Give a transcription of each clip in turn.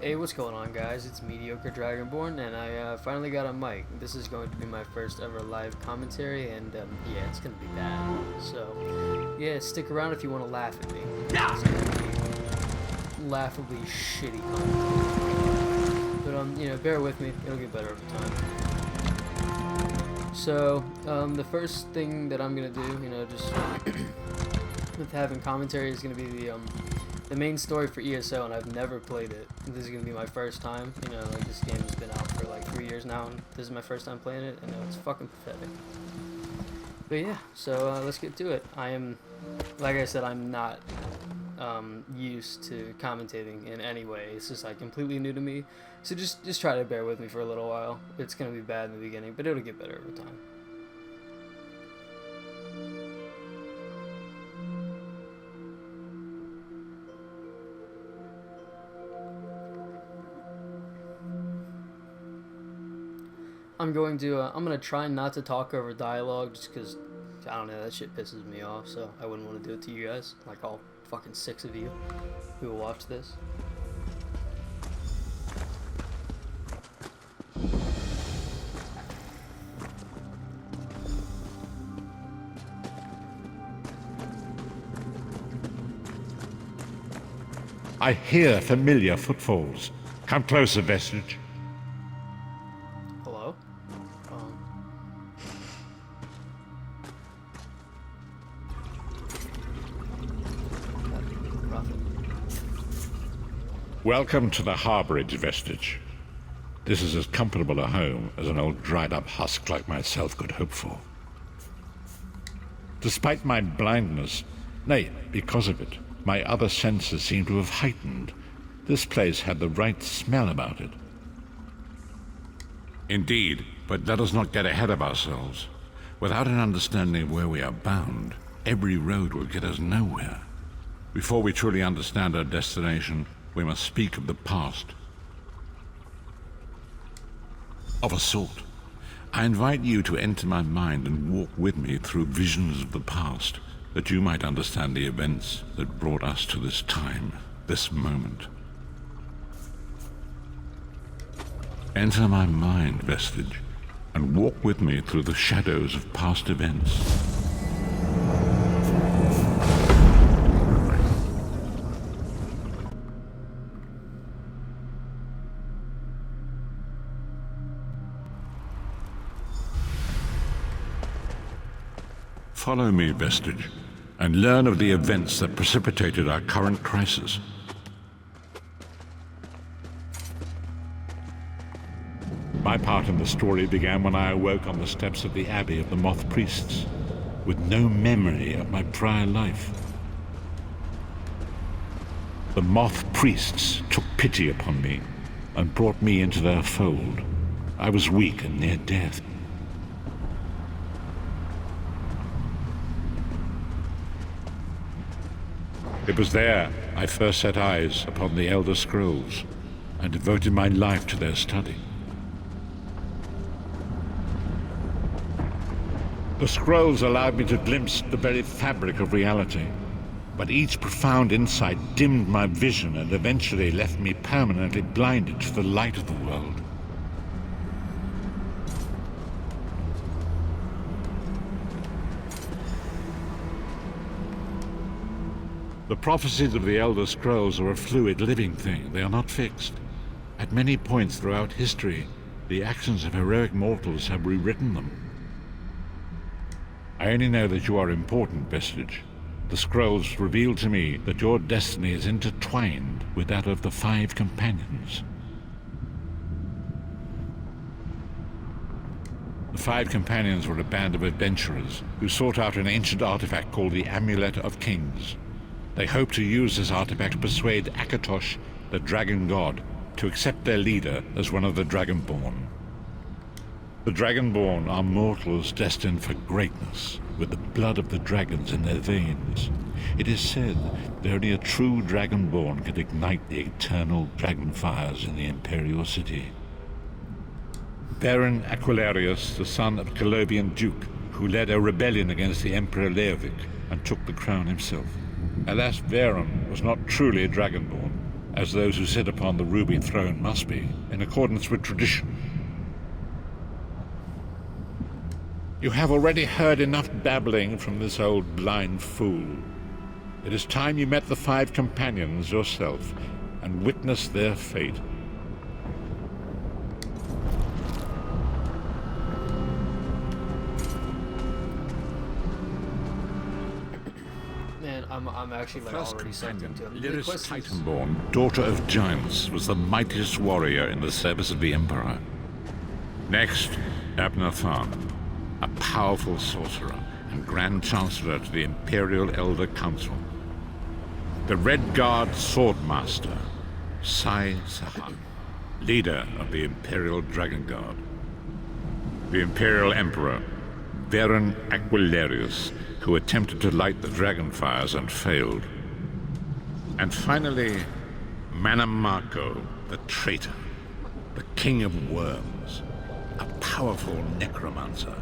Hey, what's going on, guys? It's Mediocre Dragonborn, and I finally got a mic. This is going to be my first ever live commentary, and yeah, it's gonna be bad. So, yeah, stick around if you want to laugh at me. It's gonna be laughably shitty commentary. But bear with me. It'll get better over time. So, the first thing that I'm gonna do, just with having commentary is gonna be the main story for ESO, and I've never played it. This is gonna be my first time. This game has been out for like 3 years now, and this is my first time playing it, and it's fucking pathetic. But yeah, so let's get to it. Like I said, I'm not used to commentating in any way. It's just like completely new to me. So just try to bear with me for a little while. It's gonna be bad in the beginning, but it'll get better over time. I'm gonna try not to talk over dialogue, just because, I don't know, that shit pisses me off, so I wouldn't want to do it to you guys, like all fucking 6 of you who will watch this. I hear familiar footfalls. Come closer, Vestige. Hello? Prophet. Welcome to the harborage, Vestige. This is as comfortable a home as an old dried-up husk like myself could hope for. Despite my blindness, nay, because of it, my other senses seem to have heightened. This place had the right smell about it. Indeed, but let us not get ahead of ourselves. Without an understanding of where we are bound, every road will get us nowhere. Before we truly understand our destination, we must speak of the past. Of a sort. I invite you to enter my mind and walk with me through visions of the past, that you might understand the events that brought us to this time, this moment. Enter my mind, Vestige, and walk with me through the shadows of past events. Follow me, Vestige, and learn of the events that precipitated our current crisis. My part in the story began when I awoke on the steps of the Abbey of the Moth Priests, with no memory of my prior life. The Moth Priests took pity upon me and brought me into their fold. I was weak and near death. It was there I first set eyes upon the Elder Scrolls and devoted my life to their study. The scrolls allowed me to glimpse the very fabric of reality, but each profound insight dimmed my vision and eventually left me permanently blinded to the light of the world. The prophecies of the Elder Scrolls are a fluid, living thing. They are not fixed. At many points throughout history, the actions of heroic mortals have rewritten them. I only know that you are important, Vestige. The scrolls reveal to me that your destiny is intertwined with that of the 5 companions. The 5 companions were a band of adventurers who sought out an ancient artifact called the Amulet of Kings. They hoped to use this artifact to persuade Akatosh, the dragon god, to accept their leader as one of the Dragonborn. The Dragonborn are mortals destined for greatness, with the blood of the dragons in their veins. It is said that only a true Dragonborn can ignite the eternal dragon fires in the Imperial City. Baron Aquilarius, the son of Colovian Duke, who led a rebellion against the Emperor Leovic and took the crown himself. Alas, Veron was not truly a Dragonborn. as those who sit upon the ruby throne must be, in accordance with tradition. You have already heard enough babbling from this old blind fool. It is time you met the 5 companions yourself and witnessed their fate. Man, I'm actually like already sucked into him. Lyris Titanborn, daughter of giants, was the mightiest warrior in the service of the Emperor. Next, Abner Tharn, a powerful sorcerer and Grand Chancellor to the Imperial Elder Council. The Red Guard Swordmaster, Sai Sahan, leader of the Imperial Dragon Guard. The Imperial Emperor, Varen Aquilarius, who attempted to light the dragon fires and failed. And finally, Manamako, the traitor, the King of Worms, a powerful necromancer,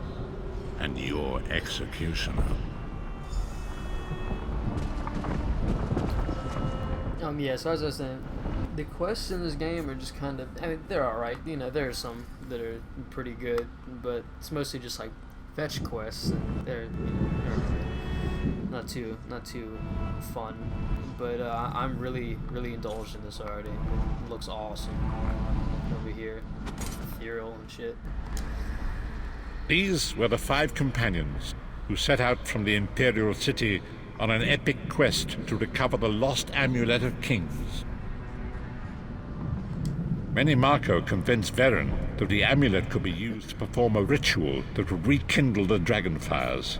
and your executioner. Yeah, so as I was saying, the quests in this game are just kind of, I mean, they're alright, you know, there are some that are pretty good, but it's mostly just like fetch quests, and they're, not too fun, but I'm really indulged in this already. It looks awesome over here, ethereal and shit. These were the 5 companions who set out from the Imperial City on an epic quest to recover the lost Amulet of Kings. Manamako convinced Varen that the amulet could be used to perform a ritual that would rekindle the dragon fires.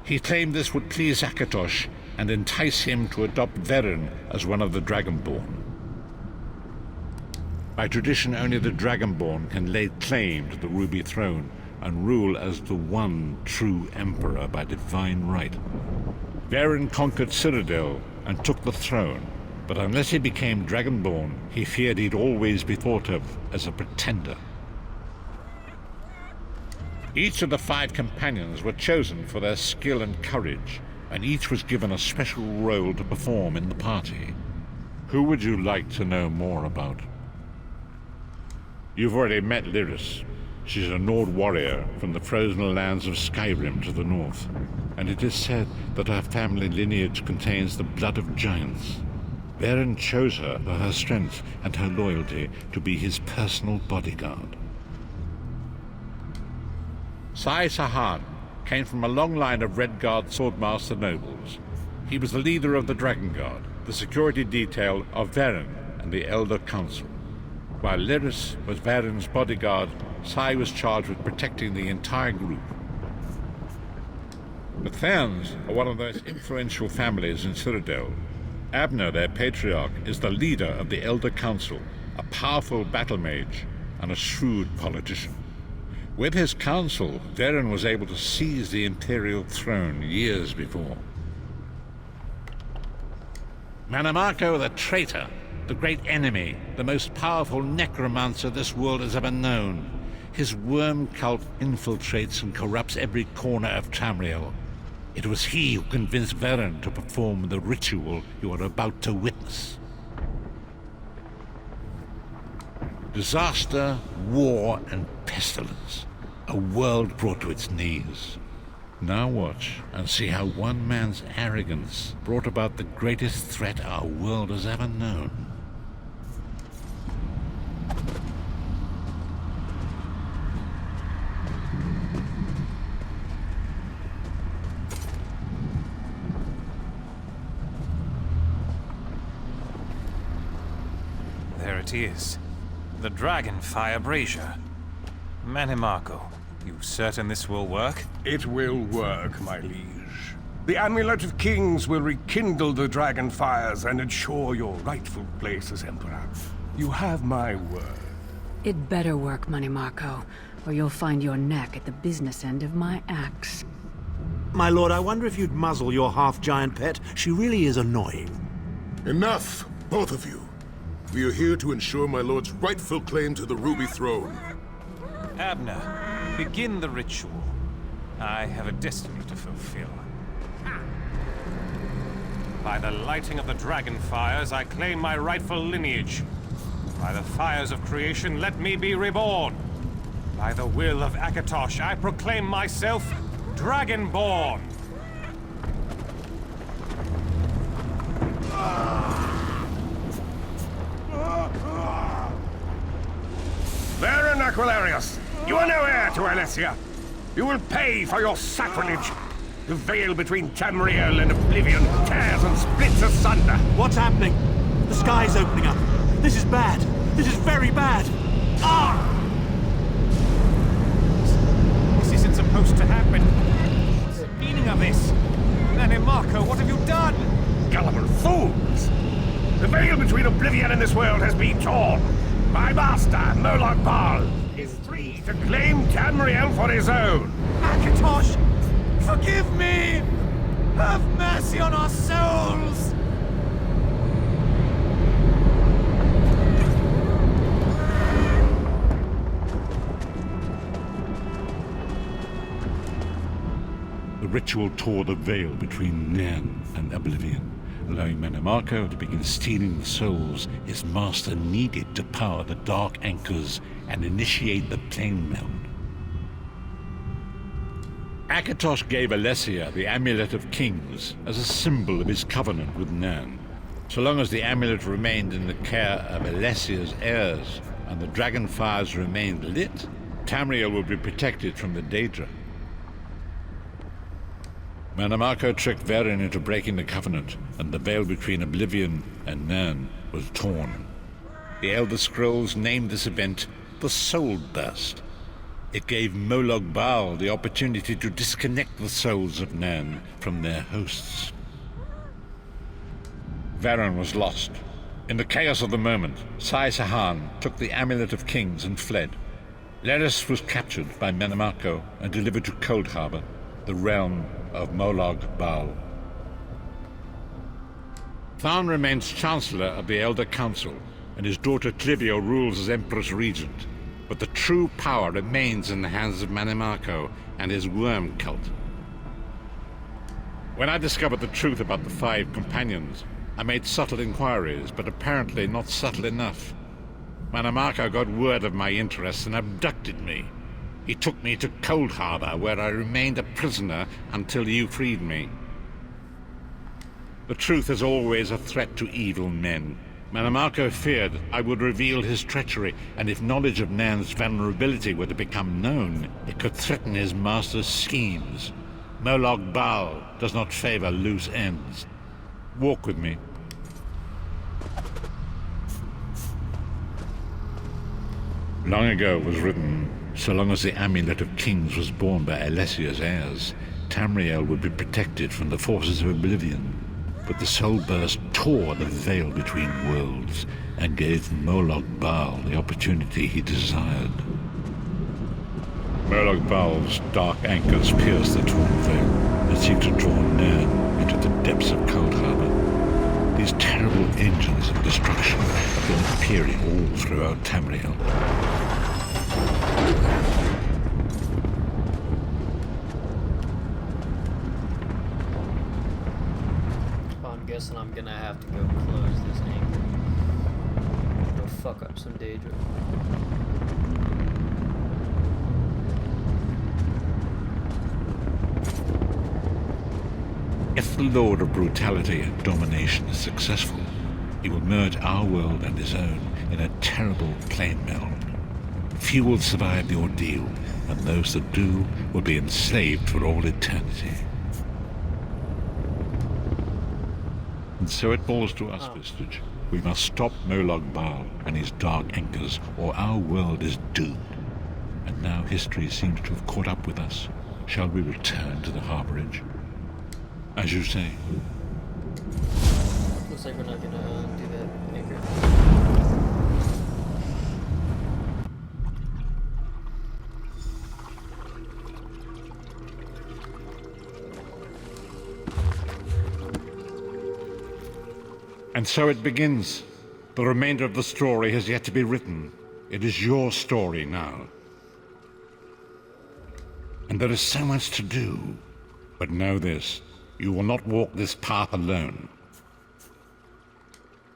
He claimed this would please Akatosh and entice him to adopt Varen as one of the Dragonborn. By tradition, only the Dragonborn can lay claim to the Ruby Throne and rule as the one true Emperor by divine right. Varen conquered Cyrodiil and took the throne, but unless he became Dragonborn, he feared he'd always be thought of as a pretender. Each of the 5 companions were chosen for their skill and courage, and each was given a special role to perform in the party. Who would you like to know more about? You've already met Lyris. She's a Nord warrior from the frozen lands of Skyrim to the north, and it is said that her family lineage contains the blood of giants. Varen chose her for her strength and her loyalty to be his personal bodyguard. Sai Sahan came from a long line of Red Guard Swordmaster nobles. He was the leader of the Dragon Guard, the security detail of Varen and the Elder Council. While Lyris was Varen's bodyguard, Sai was charged with protecting the entire group. The Therns are one of the most influential families in Cyrodiil. Abner, their patriarch, is the leader of the Elder Council, a powerful battle mage and a shrewd politician. With his council, Varen was able to seize the Imperial throne years before. Manamako the traitor, the great enemy, the most powerful necromancer this world has ever known. His worm cult infiltrates and corrupts every corner of Tamriel. It was he who convinced Varen to perform the ritual you are about to witness. Disaster, war, and pestilence. A world brought to its knees. Now watch and see how one man's arrogance brought about the greatest threat our world has ever known. There it is. The Dragonfire Brazier. Manamako, you certain this will work? It will work, my liege. The Amulet of Kings will rekindle the dragon fires and ensure your rightful place as Emperor. You have my word. It better work, Manamako, or you'll find your neck at the business end of my axe. My lord, I wonder if you'd muzzle your half-giant pet. She really is annoying. Enough, both of you. We are here to ensure my lord's rightful claim to the Ruby Throne. Abner, begin the ritual. I have a destiny to fulfill. By the lighting of the dragon fires, I claim my rightful lineage. By the fires of creation, let me be reborn. By the will of Akatosh, I proclaim myself Dragonborn. Baron Aquilarius, you are no heir to Alessia. You will pay for your sacrilege. The veil between Tamriel and Oblivion tears and splits asunder. What's happening? The sky's opening up. This is bad. This is very bad. Ah! This isn't supposed to happen. What's the meaning of this? Marco, what have you done? Gullible fools! The veil between Oblivion and this world has been torn. My master, Moloch Baal, is free to claim Tamriel for his own. Akatosh, forgive me! Have mercy on our souls! The ritual tore the veil between Nan and Oblivion, allowing Manimarco to begin stealing the souls his master needed to power the dark anchors and initiate the plane meld. Akatosh gave Alessia the Amulet of Kings as a symbol of his covenant with Nan. So long as the amulet remained in the care of Alessia's heirs and the dragon fires remained lit, Tamriel would be protected from the Daedra. Manimarco tricked Varen into breaking the covenant, and the veil between Oblivion and Nan was torn. The Elder Scrolls named this event the Soul Burst. It gave Moloch Baal the opportunity to disconnect the souls of Nan from their hosts. Varen was lost. In the chaos of the moment, Sai Sahan took the Amulet of Kings and fled. Leris was captured by Manimarco and delivered to Cold Harbor, the realm of Moloch Baal. Tharn remains Chancellor of the Elder Council, and his daughter Clivio rules as Empress Regent. But the true power remains in the hands of Manimarco and his worm cult. When I discovered the truth about the 5 companions, I made subtle inquiries, but apparently not subtle enough. Manimarco got word of my interests and abducted me. He took me to Cold Harbor, where I remained a prisoner until you freed me. The truth is always a threat to evil men. Manimarco feared I would reveal his treachery, and if knowledge of Nan's vulnerability were to become known, it could threaten his master's schemes. Moloch Baal does not favor loose ends. Walk with me. Long ago was written, so long as the Amulet of Kings was borne by Alessia's heirs, Tamriel would be protected from the forces of Oblivion. But the Soul Burst tore the veil between worlds and gave Moloch Baal the opportunity he desired. Moloch Baal's dark anchors pierced the torn veil and seemed to draw Nan into the depths of Cold Harbor. These terrible engines of destruction have been appearing all throughout Tamriel. I'm guessing I'm gonna have to go close this anchor. Go fuck up some Daedra. If the Lord of Brutality and Domination is successful, he will merge our world and his own in a terrible plane meld. Few will survive the ordeal, and those that do will be enslaved for all eternity. And so it falls to us, Vistage. We must stop Moloch Baal and his dark anchors, or our world is doomed. And now history seems to have caught up with us. Shall we return to the harborage? As you say. Looks like we're not gonna do that anchor. And so it begins. The remainder of the story has yet to be written. It is your story now. And there is so much to do. But know this, you will not walk this path alone.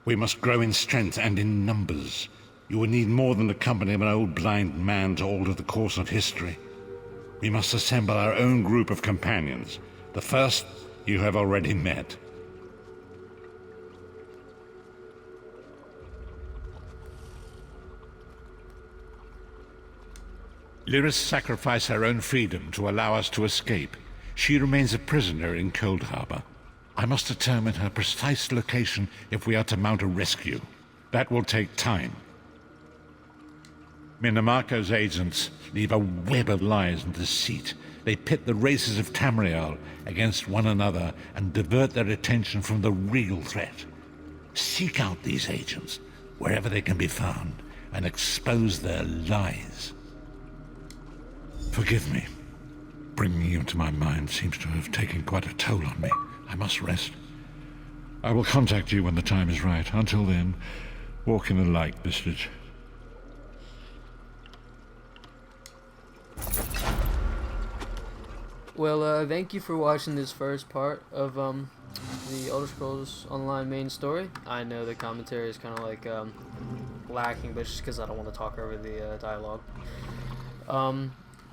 We must grow in strength and in numbers. You will need more than the company of an old blind man to alter the course of history. We must assemble our own group of companions. The first you have already met. Lyris sacrificed her own freedom to allow us to escape. She remains a prisoner in Cold Harbor. I must determine her precise location if we are to mount a rescue. That will take time. Minimarco's agents leave a web of lies and deceit. They pit the races of Tamriel against one another and divert their attention from the real threat. Seek out these agents, wherever they can be found, and expose their lies. Forgive me. Bringing you into my mind seems to have taken quite a toll on me. I must rest. I will contact you when the time is right. Until then, walk in the light, Bistich. Well, thank you for watching this first part of the Elder Scrolls Online main story. I know the commentary is kind of like lacking, but it's just because I don't want to talk over the dialogue.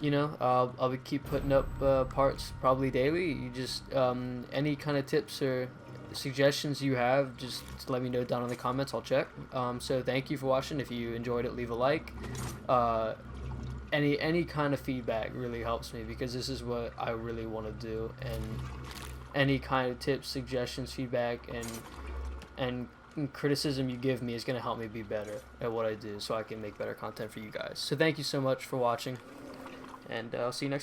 You know, I'll keep putting up parts probably daily. You just any kind of tips or suggestions you have, just let me know down in the comments. I'll check. So thank you for watching. If you enjoyed it, leave a like. Any kind of feedback really helps me, because this is what I really want to do, and any kind of tips, suggestions, feedback, and criticism you give me is going to help me be better at what I do, so I can make better content for you guys. So thank you so much for watching, and I'll see you next time.